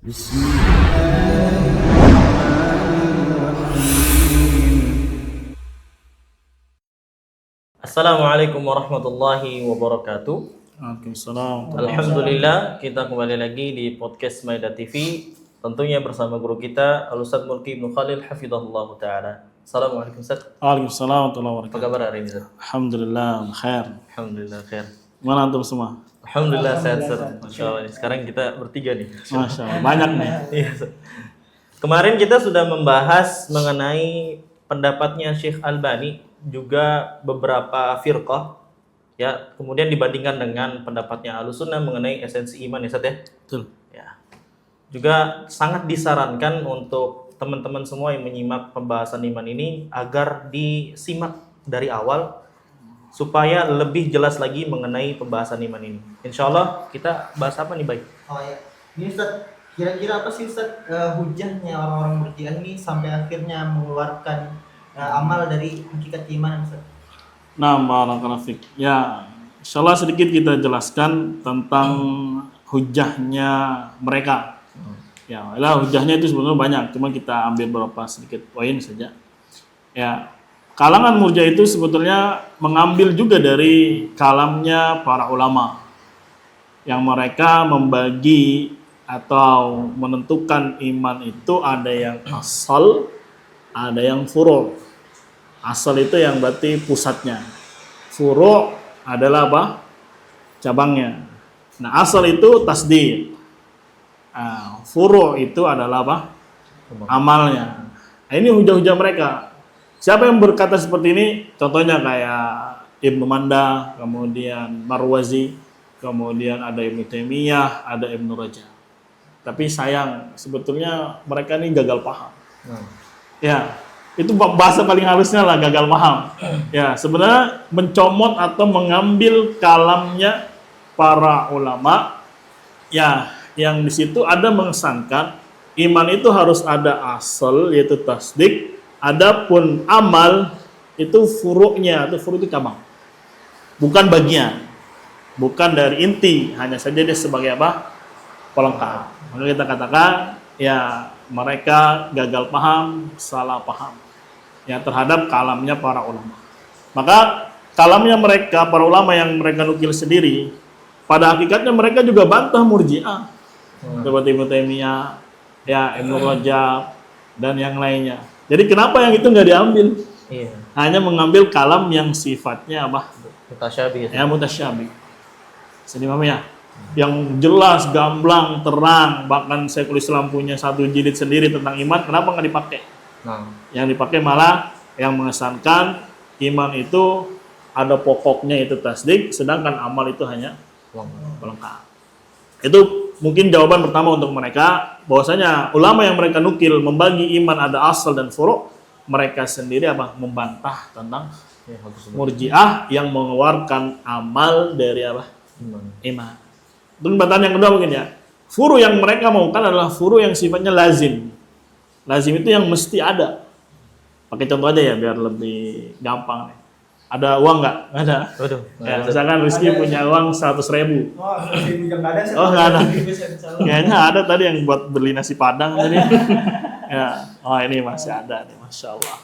Assalamualaikum warahmatullahi wabarakatuh. Waalaikumsalam. Alhamdulillah, kita kembali lagi di podcast Maida TV. Tentunya bersama guru kita Al-Ustaz Mulki Ibnu Khalil hafizahullah ta'ala. Assalamualaikum Ustaz. Waalaikumsalam warahmatullahi Apa wabarakatuh. kabar hari ini Ustaz? Alhamdulillah khair. Alhamdulillah khair. Mana antum semua? Alhamdulillah sehat Ustaz. Masyaallah. Sekarang kita bertiga nih. Masya Allah, banyak nih. Iya, Ustaz. Kemarin kita sudah membahas mengenai pendapatnya Syekh Albani juga beberapa firqah, ya, kemudian dibandingkan dengan pendapatnya Ahlussunnah mengenai esensi iman, ya Ustaz ya. Betul. Ya. Juga sangat disarankan untuk teman-teman semua yang menyimak pembahasan iman ini agar disimak dari awal supaya lebih jelas lagi mengenai pembahasan iman ini. Insya Allah kita bahas apa nih, baik? Oh ya, ini Ustaz, kira-kira apa sih Ustaz hujahnya orang-orang Murji'ah ini sampai akhirnya mengeluarkan amal dari hakikat iman, Ustaz? Nah, barakallahu fiik. Ya, insyaallah sedikit kita jelaskan tentang hujahnya mereka. Ya, lah hujahnya itu sebenarnya banyak, cuma kita ambil beberapa sedikit poin saja. Ya, kalangan Murji'ah itu sebetulnya mengambil juga dari kalamnya para ulama yang mereka membagi atau menentukan iman itu ada yang asal, ada yang furu'. Asal itu yang berarti pusatnya. Furu' adalah apa? Cabangnya. Nah, asal itu tasdid. Furu' itu adalah apa? Amalnya. Nah, ini hujah-hujah mereka. Siapa yang berkata seperti ini? Contohnya kayak Ibnu Manda, kemudian Marwazi, kemudian ada Ibnu Taimiyah, ada Ibnu Rajab. Tapi sayang, sebetulnya mereka ini gagal paham. Ya, itu bahasa paling halusnya lah, gagal paham. Ya, sebenarnya mencomot atau mengambil kalamnya para ulama, ya, yang di situ ada mengesankan iman itu harus ada asal, yaitu tasdik. Adapun amal itu furu'nya, atau furu' itu cabang, bukan bagian, bukan dari inti, hanya saja dia sebagai apa? Pelengkap. Maka kita katakan ya mereka gagal paham, salah paham ya terhadap kalamnya para ulama. Maka kalamnya mereka, para ulama yang mereka nukil sendiri, pada hakikatnya mereka juga bantah Murji'ah. Seperti Ibnu Taimiyah, ya Ibnu Rajab dan yang lainnya. Jadi kenapa yang itu nggak diambil? Iya. Hanya mengambil kalam yang sifatnya apa? Mutasyabih. Ya mutasyabih. Sedih ya. Yang jelas, gamblang, terang, bahkan Syekhul Islam punya satu jilid sendiri tentang iman, kenapa nggak dipakai? Yang dipakai malah yang mengesankan iman itu ada pokoknya itu tasdik, sedangkan amal itu hanya pelengkap. Itu mungkin jawaban pertama untuk mereka, bahwasanya ulama yang mereka nukil membagi iman ada asal dan furu', mereka sendiri apa? Membantah tentang Murji'ah yang mengeluarkan amal dari apa? Iman. Itu bantahan yang kedua mungkin ya. Furu' yang mereka maukan adalah furu' yang sifatnya lazim. Lazim itu yang mesti ada. Pakai contoh aja ya biar lebih gampang. Ada uang nggak? Nggak ada. Waduh. Ya, misalkan Rizky punya uang 100.000. Oh, 100.000 nggak ada. Oh, nggak ada. Kayaknya ada tadi yang buat beli nasi padang tadi. Ya, oh ini masih ada nih, masya Allah.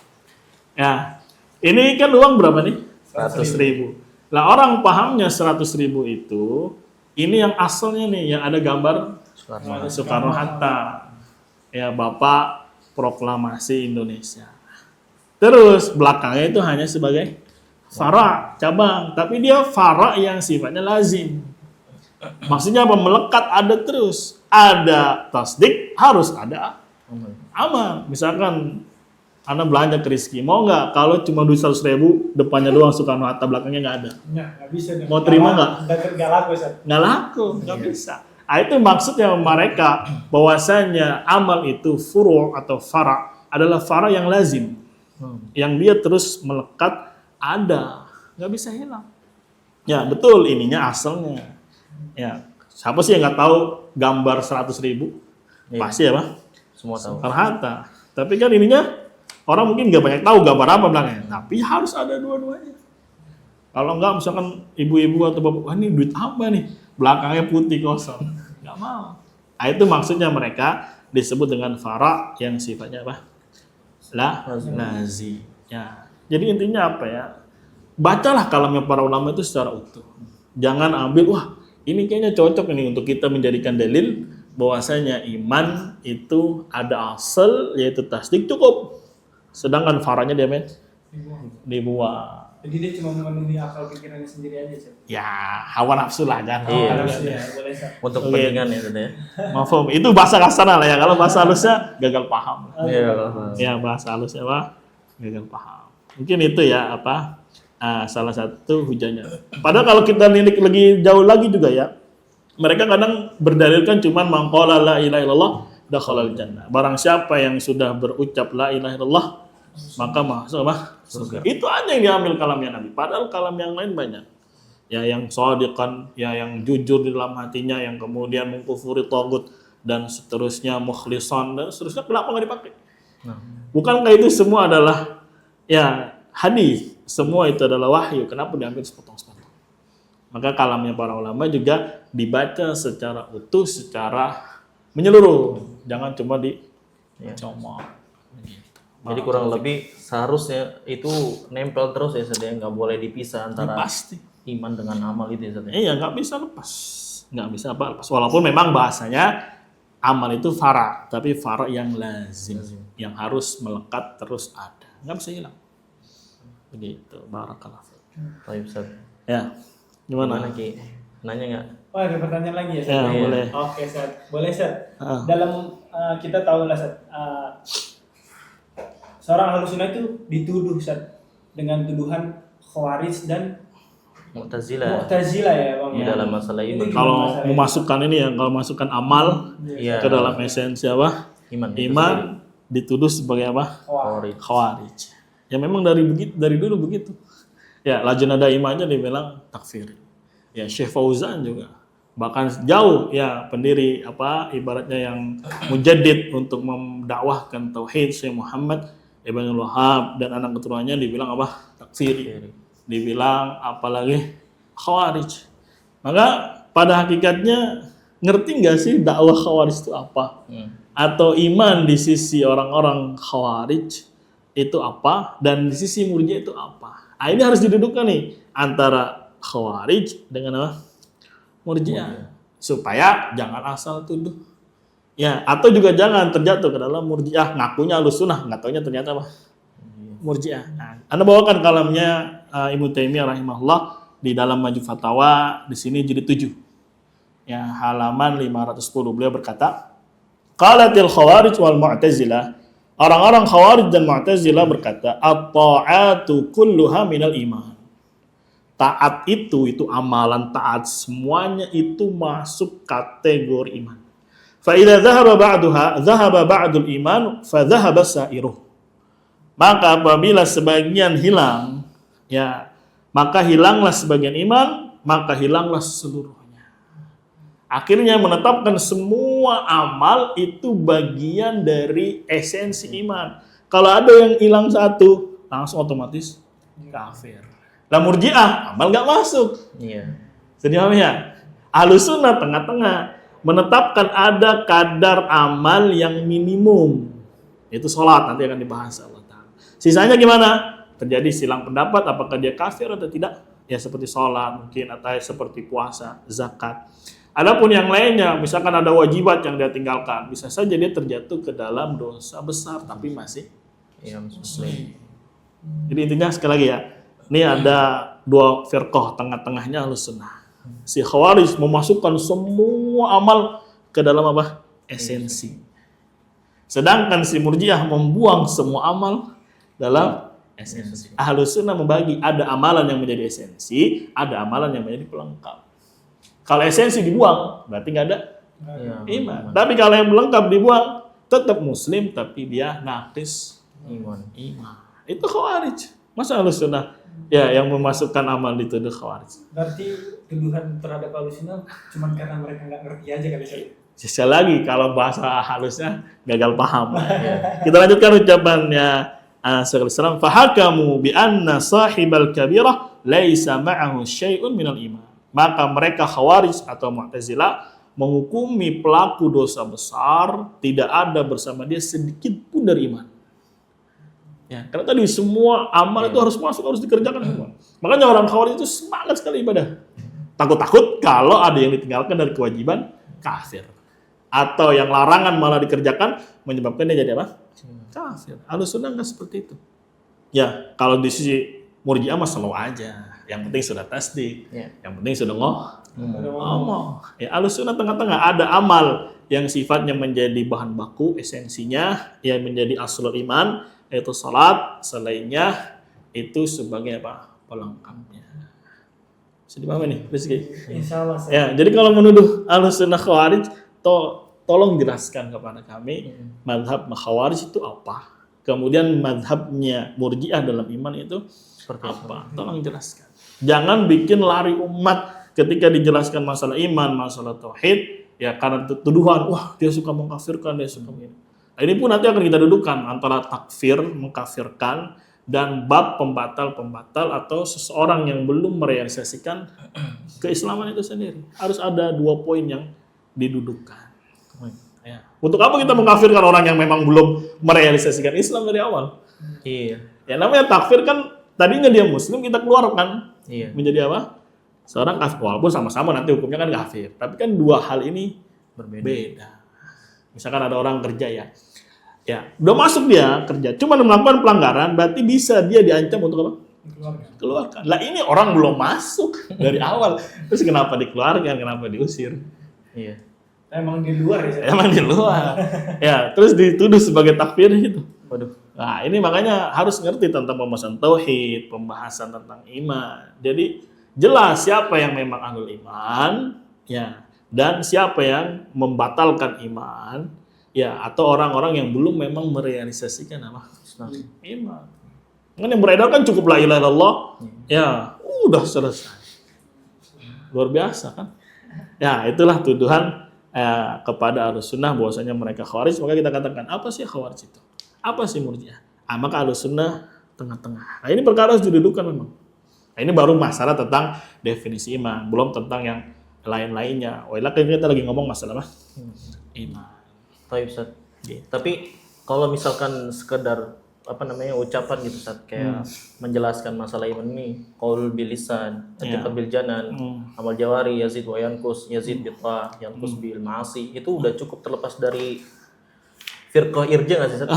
Ya, ini kan uang berapa nih? 100.000. Lah orang pahamnya 100.000 itu, ini yang asalnya nih, yang ada gambar Soekarno-Hatta. Ya, Bapak Proklamasi Indonesia. Terus belakangnya itu hanya sebagai fara', cabang, tapi dia fara' yang sifatnya lazim. Maksudnya apa? Melekat, ada terus. Ada tasdik, harus ada amal. Misalkan Anda belanja ke Rizky, mau nggak kalau cuma duit 100.000, depannya doang Soekarno-Hatta, belakangnya nggak ada? Nggak bisa. Mau terima nggak? Nggak laku, Ustaz. Nggak laku, nggak bisa. Nah, itu maksudnya mereka, bahwasanya amal itu furu' atau fara' adalah fara' yang lazim. Yang dia terus melekat, ada, nggak bisa hilang. Ya betul, ininya asalnya. Ya, siapa sih yang nggak tahu gambar 100.000? Pasti ya, Pak? Semua tahu. Soekarno-Hatta. Tapi kan ininya orang mungkin nggak banyak tahu gambar apa belakangnya. Tapi harus ada dua-duanya. Kalau enggak misalkan ibu-ibu atau bapak, wah ini duit apa nih? Belakangnya putih kosong. Nggak mau. Nah, itu maksudnya mereka disebut dengan fara yang sifatnya apa? Lazim. Ya. Jadi intinya apa ya? Bacalah kalamnya para ulama itu secara utuh. Jangan ambil, wah ini kayaknya cocok ini untuk kita menjadikan dalil bahwasanya iman itu ada asal yaitu tasdik cukup. Sedangkan faranya dia dibuang. Jadi dia cuma memenuhi akal pikirannya sendiri aja, Cep. Ya, hawa nafsu lah jangan. Iya. Harus ya, boleh, Cep. Untuk Oke. kepentingan ya tadi ya. Mafhum. Itu bahasa kasar lah ya. Kalau bahasa halusnya gagal paham. Iya. Ya, bahasa halusnya apa? Gagal paham. Mungkin itu ya apa? Salah satu hujahnya. Padahal kalau kita nilik lagi jauh lagi juga ya, mereka kadang berdalilkan cuman maqala la ilaha illallah dakhalal jannah. Barang siapa yang sudah berucap la ilaha illallah maka masuk apa? Surga. Itu aja yang diambil kalamnya Nabi. Padahal kalam yang lain banyak. Ya yang shadiqan, ya yang jujur di dalam hatinya, yang kemudian mengkufuri tagut dan seterusnya, mukhlisan dan seterusnya. Kenapa nggak dipakai? Bukankah itu semua adalah ya hadis? Semua itu adalah wahyu. Kenapa diambil sepotong-sepotong? Maka kalamnya para ulama juga dibaca secara utuh, secara menyeluruh. Jangan cuma dicomot. Jadi kurang lebih seharusnya itu nempel terus ya, sedang nggak boleh dipisah antara Pasti. iman dengan amal itu ya. Sedang. Iya, nggak bisa lepas. Nggak bisa lepas. Walaupun memang bahasanya amal itu fara, tapi fara yang lazim. Yang harus melekat terus ada. Nggak bisa hilang. Begitu. Barakallah. Baik Ustaz. Ya, gimana? Ki? Nanya nggak? Oh, ada pertanyaan lagi ya, Cep? Ya, Iya. boleh. Oke, Seth. Boleh, Seth. Ah. Dalam kita tahu lah, Seth. Seorang Ahlus Sunnah itu dituduh, Seth, dengan tuduhan Khawarij dan Mu'tazilah Mu'tazilah ya, Bang. di ya. dalam masalah ini. Kalau memasukkan ini ya, kalau masukkan amal Iya. ke dalam esensi apa? Iman. itu Iman dituduh sebagai apa? sendiri. Khawarij. Ya memang dari dulu begitu. Ya, Lajnah Daimah aja dibilang takfir. Ya, Syekh Fauzan juga. Bahkan jauh ya pendiri apa ibaratnya yang mujaddid untuk mendakwahkan tauhid Syekh Muhammad Ibn Wahab dan anak keturunannya dibilang apa? Takfir. Dibilang apalagi Khawarij. Maka pada hakikatnya ngerti nggak sih dakwah Khawarij itu apa? Atau iman di sisi orang-orang Khawarij itu apa? Dan di sisi Murji'ah itu apa? Nah, ini harus didudukkan nih antara Khawarij dengan apa? Murji'ah. Supaya jangan asal tuduh. Ya, atau juga jangan terjatuh ke dalam Murji'ah, ngakunya Ahlus Sunnah, nggak taunya ternyata apa? Murji'ah. Nah, Anda bawakan kalamnya Ibnu Taimiyah rahimahullah di dalam Majmu' Fatawa di sini jilid 7. Ya, halaman 510 beliau berkata, qalatil khawarij wal mu'tazilah, orang-orang Khawarij dan Mu'tazilah berkata, at-ta'atu kulluha minal iman. Taat itu amalan taat semuanya itu masuk kategori iman. Fa idza dhahaba ba'daha dhahaba ba'dul iman fa dhahaba sa'iruh. Maka apabila sebagian hilang, ya, maka hilanglah sebagian iman, maka hilanglah seluruhnya. Akhirnya menetapkan semua amal itu bagian dari esensi iman. Kalau ada yang hilang satu, langsung otomatis kafir. Lah Murji'ah, amal nggak masuk. Iya. Jadi apa ya? Ahlus Sunnah tengah-tengah menetapkan ada kadar amal yang minimum. Itu sholat, nanti akan dibahas Allah Ta'ala. Sisanya gimana? Terjadi silang pendapat apakah dia kafir atau tidak. Ya seperti sholat mungkin, atau seperti puasa, zakat. Adapun yang lainnya, misalkan ada wajibat yang dia tinggalkan, bisa saja dia terjatuh ke dalam dosa besar tapi masih Iya, muslim. Jadi intinya sekali lagi ya, ini ada dua firqah, tengah-tengahnya Ahlus Sunnah. Si Khawarij memasukkan semua amal ke dalam apa? Esensi. Sedangkan si Murji'ah membuang semua amal dalam esensi. Ahlus Sunnah membagi, ada amalan yang menjadi esensi, ada amalan yang menjadi pelengkap. Kalau esensi dibuang, berarti nggak ada Iya. iman. Tapi kalau yang melengkap dibuang, tetap muslim tapi dia naqis Iman. iman. Itu Khawarij. Masa Ahlus Sunnah ya yang memasukkan amal dituduh Khawarij. Berarti tuduhan terhadap Ahlus Sunnah cuma karena mereka nggak ngerti aja kali, Seth. Sekali lagi kalau bahasa halusnya gagal paham. Kita lanjutkan ucapannya Syekhul Islam, fahakamu bi anna sahibal kabirah laisa ma'ahu syai'un minal iman. Maka mereka Khawarij atau Mu'tazilah menghukumi pelaku dosa besar, tidak ada bersama dia sedikit pun dari iman. Ya, karena tadi semua amal itu harus masuk, harus dikerjakan semua. Makanya orang Khawarij itu semangat sekali ibadah. Takut-takut kalau ada yang ditinggalkan dari kewajiban, kafir. Atau yang larangan malah dikerjakan, menyebabkan dia jadi apa? Kafir. Ahlussunnah nggak seperti itu. Ya, kalau di sisi Murji'ah mah slow aja. Yang penting sudah tasdik. Yang penting sudah ngomong. Ya, Ahlussunnah tengah-tengah, ada amal yang sifatnya menjadi bahan baku, esensinya yang menjadi aslul iman, yaitu salat, selainnya itu sebagai apa? Pelengkapnya. Bisa dipahami nih, Rizky? Insya Allah. Ya, jadi kalau menuduh Ahlussunnah Khawarij, tolong jelaskan kepada kami mazhab Khawarij itu apa? Kemudian mazhabnya Murji'ah dalam iman itu Seperti apa? Tolong jelaskan. Jangan bikin lari umat ketika dijelaskan masalah iman, masalah tauhid, ya karena tuduhan, wah dia suka mengkafirkan, dia suka ini. Nah, ini pun nanti akan kita dudukan antara takfir, mengkafirkan, dan bab pembatal-pembatal atau seseorang yang belum merealisasikan keislaman itu sendiri. Harus ada 2 poin yang didudukan. Ya. Untuk apa kita mengkafirkan orang yang memang belum merealisasikan Islam dari awal? Iya. Ya namanya takfir kan tadinya dia muslim, kita keluarkan menjadi apa? Seorang kafir. Walaupun sama-sama nanti hukumnya kan kafir. Tapi kan 2 hal ini berbeda. Misalkan ada orang kerja ya udah masuk dia kerja, cuma melakukan pelanggaran, berarti bisa dia diancam untuk apa? Keluarkan. Lah ini orang belum masuk dari awal, terus kenapa dikeluarkan, kenapa diusir? Iya. Emang di luar ya? Emang di luar. Ya, terus dituduh sebagai takfir itu. Waduh. Nah, ini makanya harus ngerti tentang pembahasan tauhid, pembahasan tentang iman. Jadi jelas siapa yang memang ahlul iman, ya, dan siapa yang membatalkan iman. Ya, atau orang-orang yang belum memang merealisasikan apa? Iman. Kan yang beredar kan cukup la ilaha illallah. Ya, udah selesai. Luar biasa kan? Ya, itulah tuduhan kepada Ahlussunnah bahwasanya mereka Khawarij. Maka kita katakan, apa sih Khawarij itu? Apa sih Murji'ah? Maka Ahlussunnah tengah-tengah. Nah, ini perkara harus didudukan memang. Nah, ini baru masalah tentang definisi iman, belum tentang yang lain-lainnya. Wailah kita lagi ngomong masalah iman. Baik, Ustaz. Tapi kalau misalkan sekedar ucapan gitu, Ustaz, kayak menjelaskan masalah iman ini, qaul bil lisan, i'tiqad bil janan, amal jawari yazid wa yanqus, yazid bil ta, yanqus bil ma'asi, itu udah cukup terlepas dari firqah irja enggak sih, Ustaz?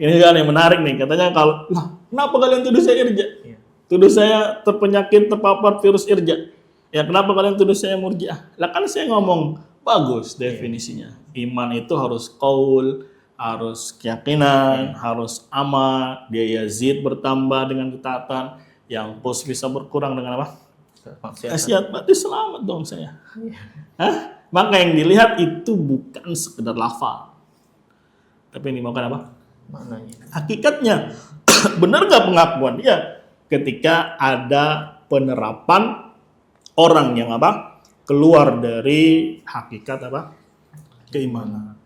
Ini kan yang menarik nih, katanya kalau kenapa kalian tuduh saya irja? Tuduh saya terpenyakit terpapar virus irja. Ya kenapa kalian tuduh saya Murji'ah? Lah kan saya ngomong bagus definisinya. Iman itu harus qaul, harus keyakinan, harus amal, dia yazid bertambah dengan ketaatan, yang pos bisa berkurang dengan apa? Maksiat. Berarti selamat dong saya. Maka yang dilihat itu bukan sekedar lafal. Tapi yang dimaukan apa? Maknanya. Hakikatnya, benar nggak pengakuan dia ketika ada penerapan orang yang apa? Keluar dari hakikat apa? Keimanan.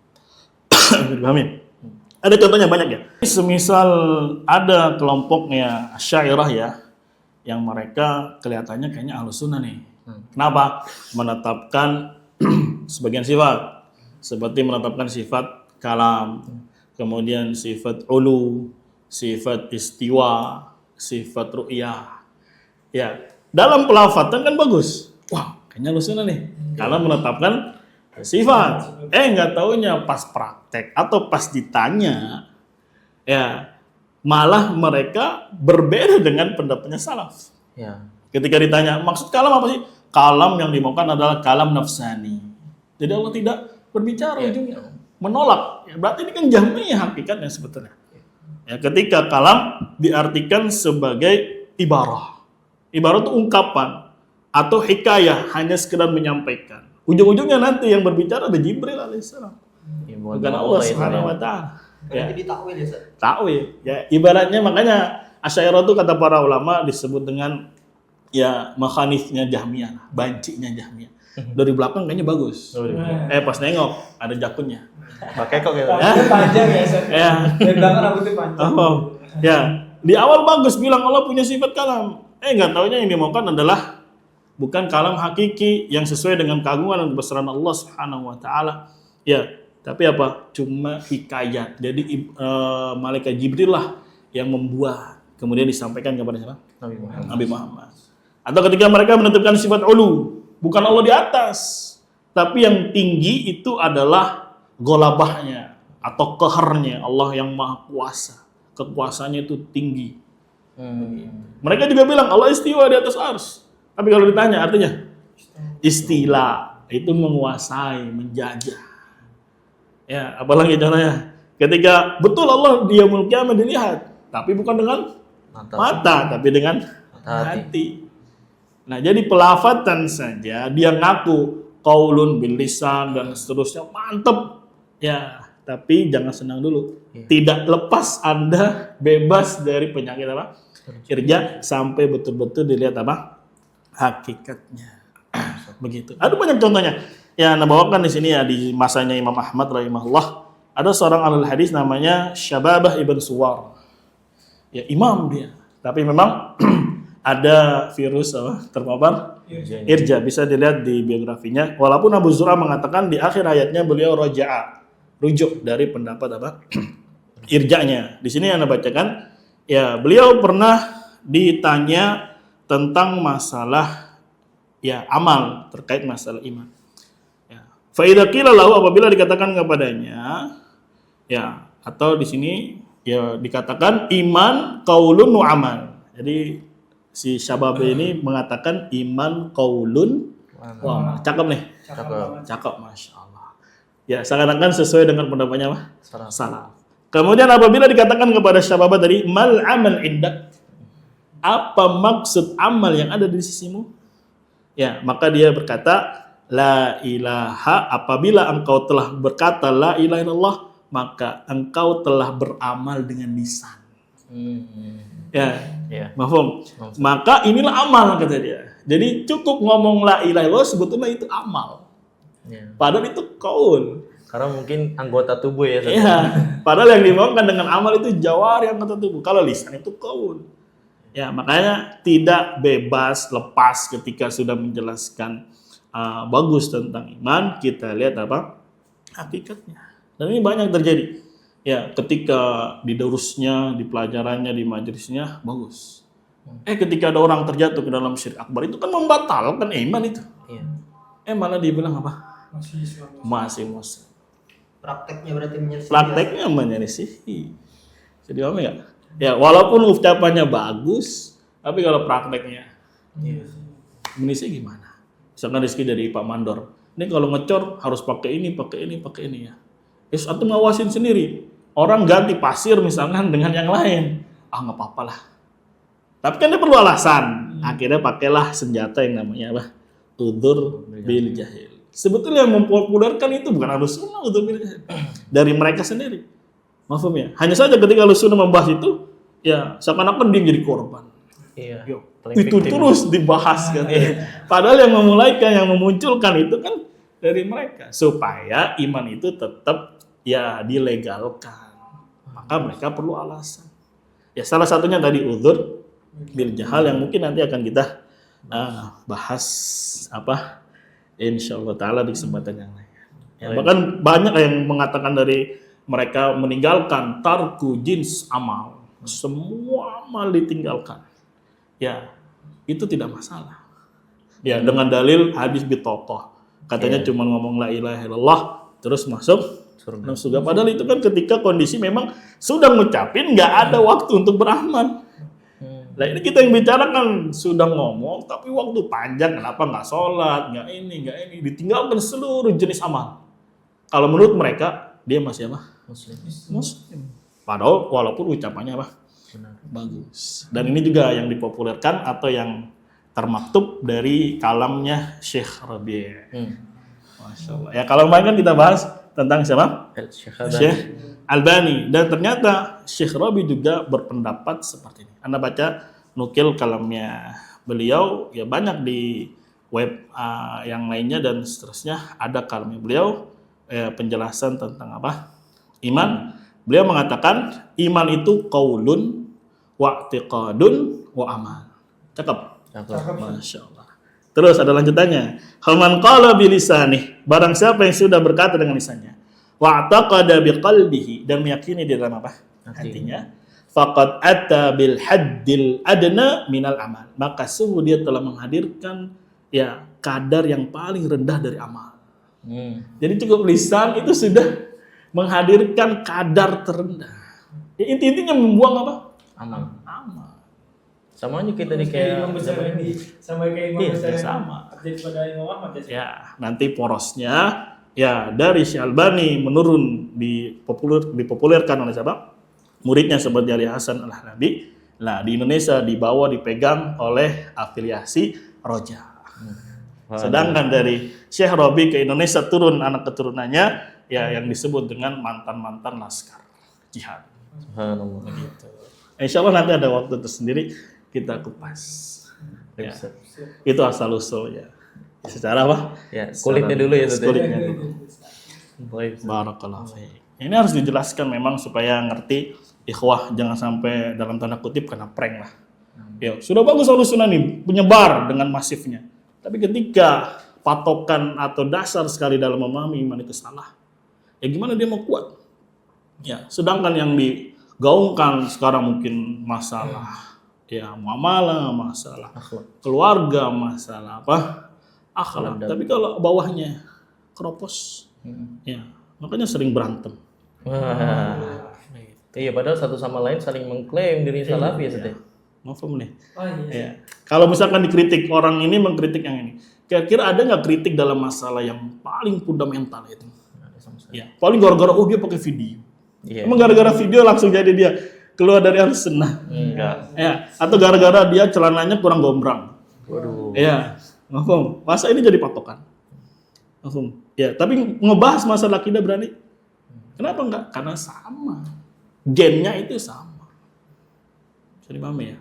Dipahami? Ada contohnya banyak ya. Semisal ada kelompoknya Asy'ariyah ya, yang mereka kelihatannya kayaknya Ahlussunnah nih. Kenapa? Menetapkan sebagian sifat, seperti menetapkan sifat kalam, kemudian sifat ulu, sifat istiwa, sifat ru'yah. Ya, dalam pelafatan kan bagus. Wah, kayaknya Ahlussunnah nih. Kalau menetapkan sifat, nggak taunya pas praktek atau pas ditanya, ya malah mereka berbeda dengan pendapatnya salaf. Ya. Ketika ditanya, maksud kalam apa sih? Kalam yang dimaukan adalah kalam nafsani. Jadi Allah tidak berbicara ujungnya, menolak. Ya, berarti ini kan jahmiyah hakikatnya sebetulnya. Ya, ketika kalam diartikan sebagai ibarah. Ibarah itu ungkapan atau hikayah, hanya sekedar menyampaikan. Ujung-ujungnya nanti yang berbicara ada Jibril alaihissalam. Ya, Bukan Allah subhanahu wa ta'ala. Ya. Jadi takwil ya, Ustaz. Takwil. Ya, ibaratnya makanya Asy'ariyah itu kata para ulama disebut dengan ya makhanifnya Jahmiyah, bancinya Jahmiyah. Dari belakang kayaknya bagus. Pas nengok ada jakunnya. Pakai kok gitu. Rambutnya panjang ya, Ustaz. Ya. Dari belakang rambutnya panjang. Ya, di awal bagus bilang Allah punya sifat kalam. Nggak taunya yang dimaukan adalah bukan kalam hakiki yang sesuai dengan keagungan dan kebesaran Allah Subhanahu wa taala. Ya, tapi apa? Cuma hikayat. Jadi malaikat Jibril lah yang membuat, kemudian disampaikan kepada siapa? Nabi Muhammad. Atau ketika mereka menetapkan sifat ulu, bukan Allah di atas, tapi yang tinggi itu adalah golabahnya atau kehernya, Allah yang maha kuasa. Kekuasaannya itu tinggi. Mereka juga bilang Allah istiwa di atas ars. Tapi kalau ditanya artinya istila itu menguasai, menjajah. Ya, apalagi contohnya ketika betul Allah dia mulki kiamat dilihat, tapi bukan dengan mata, tapi dengan hati. Nah, jadi pelafatan saja dia ngaku qaulun bil lisan dan seterusnya mantep. Ya, tapi jangan senang dulu. Tidak lepas Anda bebas dari penyakit apa? Irja sampai betul-betul dilihat apa? Hakikatnya. Begitu. Ada banyak contohnya. Ya, Anda bawakan di sini ya di masanya Imam Ahmad rahimahullah. Ada seorang ahli hadis namanya Syababah ibn Suwar. Ya, imam dia. Tapi memang ada virus apa? Terpapar irja. Bisa dilihat di biografinya. Walaupun Abu Zur'a mengatakan di akhir hayatnya beliau raja'a, rujuk dari pendapat apa? Irja'nya. Di sini Anda bacakan, ya beliau pernah ditanya tentang masalah ya amal terkait masalah iman. Ya. Fa idza qila lahu, apabila dikatakan kepadanya, ya atau di sini ya dikatakan iman qaulun wa amal. Jadi si Syabab ini mengatakan iman qaulun wa amal. Cakep nih. Cakep, Masya Allah. Ya, seakan-akan sesuai dengan pendapatnya apa? Salah. Kemudian apabila dikatakan kepada Syabab tadi, mal amal indak, apa maksud amal yang ada di sisimu? Ya, maka dia berkata, la ilaha, apabila engkau telah berkata la ilaha illallah, maka engkau telah beramal dengan lisan. Ya, mafhum. Maka inilah amal, kata dia. Jadi cukup ngomong la ilaha illallah sebetulnya itu amal. Padahal itu qaul. Karena mungkin anggota tubuh ya. Iya. Padahal yang dimaukan dengan amal itu jawari anggota tubuh. Kalau lisan itu qaul. Ya, makanya tidak bebas lepas ketika sudah menjelaskan bagus tentang iman, kita lihat apa? Hakikatnya. Dan ini banyak terjadi. Ya, ketika di durusnya, di pelajarannya, di majelisnya bagus. Ketika ada orang terjatuh ke dalam syirik akbar itu kan membatalkan iman itu. Malah dia bilang apa? Masih Muslim. Prakteknya berarti menyelesaikan. Prakteknya menyelisihi. Jadi apa ya? Ya, walaupun ucapannya bagus, tapi kalau prakteknya menyelisihi gimana? Misalkan rezeki dari Pak Mandor. Ini kalau ngecor harus pakai ini ya. Atau ngawasin sendiri. Orang ganti pasir misalkan dengan yang lain. Nggak apa-apa lah. Tapi kan dia perlu alasan. Akhirnya pakailah senjata yang namanya apa? Udzur bil jahil. Sebetulnya yang mempopulerkan itu bukan Ahlussunnah, udzur bil jahil. Dari mereka sendiri. Maafum ya. Hanya saja ketika Ahlussunnah membahas itu, ya seakan-akan dia jadi korban. Itu terus dibahas kan. Padahal yang memulaikan, yang memunculkan itu kan dari mereka. Supaya iman itu tetap ya dilegalkan. Maka mereka perlu alasan. Ya salah satunya tadi udzur bil jahal yang mungkin nanti akan kita bahas apa insyaallah taala di kesempatan yang lain. Ya, bahkan banyak yang mengatakan dari mereka meninggalkan tarku jins amal. Semua amal ditinggalkan. Ya, itu tidak masalah. Ya, dengan dalil hadis bitotoh. Katanya cuma ngomong la ilaha illallah terus masuk surga. Padahal itu kan ketika kondisi memang sudah ngucapin nggak ada waktu untuk beramal. Nah ini kita yang bicarakan sudah ngomong tapi waktu panjang, kenapa nggak sholat, nggak ini, ditinggalkan seluruh jenis amal. Kalau menurut mereka dia masih apa? Muslim. Padahal walaupun ucapannya apa? Bagus. Dan ini juga yang dipopulerkan atau yang termaktub dari kalamnya Syekh Rabi'. Masya Allah. Ya kalau kemarin kan kita bahas tentang siapa? Syekh Albani. Dan ternyata Syekh Rabi' juga berpendapat seperti ini. Anda baca nukil kalamnya beliau, ya banyak di web yang lainnya dan seterusnya ada kalamnya beliau penjelasan tentang apa? Iman. Beliau mengatakan iman itu qaulun wa i'tiqadun wa amal. Cakep. Masya Allah. Terus ada lanjutannya. Haman qala bilisanih, barang siapa yang sudah berkata dengan lisannya, wa taqada biqalbihi, dan meyakini di dalam apa? Hatinya. Faqad ata bil haddil adna minal amal. Maka sungguh dia telah menghadirkan ya kadar yang paling rendah dari amal. Jadi cukup lisan itu sudah menghadirkan kadar terendah. Ya, intinya membuang apa? Amal. Amal. Sama aja kita nih Kayak Imam kayak besar ini, sama kayak Imam Iya, besar ini. sama. Jadi pada Imam Ahmad ya. Ya, nanti porosnya ya dari Syalbani menurun dipopulerkan oleh siapa? Muridnya seperti Ali Hasan Al-Halabi. Nah, di Indonesia dipegang oleh afiliasi Roja. Sedangkan dari Syekh Robi ke Indonesia turun anak keturunannya ya yang disebut dengan mantan-mantan laskar jihad. Subhanallah. Begitu. Insya Allah nanti ada waktu tersendiri kita kupas. Ya. Itu asal usul ya. Secara apa? Ya, kulitnya dulu ya Ustaz. Kulitnya dulu. Baik. Barakallahu fiik. Ini harus dijelaskan memang supaya ngerti ikhwah, jangan sampai dalam tanda kutip kena prank lah. Ya, sudah bagus solusinya nih, penyebar dengan masifnya. Tapi ketika patokan atau dasar sekali dalam memahami iman itu salah, ya gimana dia mau kuat? Ya, sedangkan yang digaungkan sekarang mungkin masalah ya muamalah, masalah keluarga, masalah apa? Akhlak. Tapi kalau bawahnya keropos, ya makanya sering berantem. Wah. Iya, padahal satu sama lain saling mengklaim diri salafi ya, Ustaz. Maafum nih. Oh iya. Ya. Kalau misalkan dikritik orang ini mengkritik yang ini, kira-kira ada nggak kritik dalam masalah yang paling fundamental itu? Ya, paling gara-gara dia pakai video. Iya. Emang gara-gara video langsung jadi dia keluar dari Ahlussunnah? Enggak. Ya, atau gara-gara dia celananya kurang gombrang? Waduh. Ya, maafum. Masa ini jadi patokan? Maafum. Ya, tapi ngebahas masalah akidah berani? Kenapa enggak? Karena sama. Gennya itu sama. Bisa dipahami ya?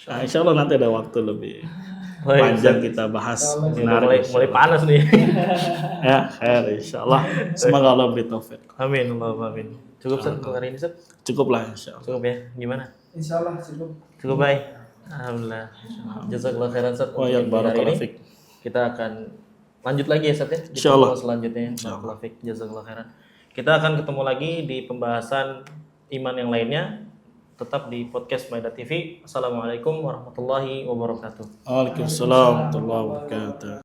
Nah, insya Allah nanti ada waktu lebih panjang kita bahas. Mulai panas nih. Ya, khair insya Allah. Semoga Allah beri taufik. Amin, Allahumma amin. Cukup Ustaz untuk hari ini Ustaz? Cukup lah insya Allah. Cukup ya? Gimana? Insya Allah cukup. Cukup baik. Alhamdulillah. Jazakallah khairan Ustaz. Wa ya Untuk hari barakallahu ini fik. kita akan lanjut lagi ya Ustaz ya. Di Insyaallah. pertemuan selanjutnya. Barakallahu fik. Jazakallah khairan. Kita akan ketemu lagi di pembahasan iman yang lainnya. Tetap di podcast Maida TV. Assalamualaikum warahmatullahi wabarakatuh. Waalaikumsalam warahmatullahi wabarakatuh.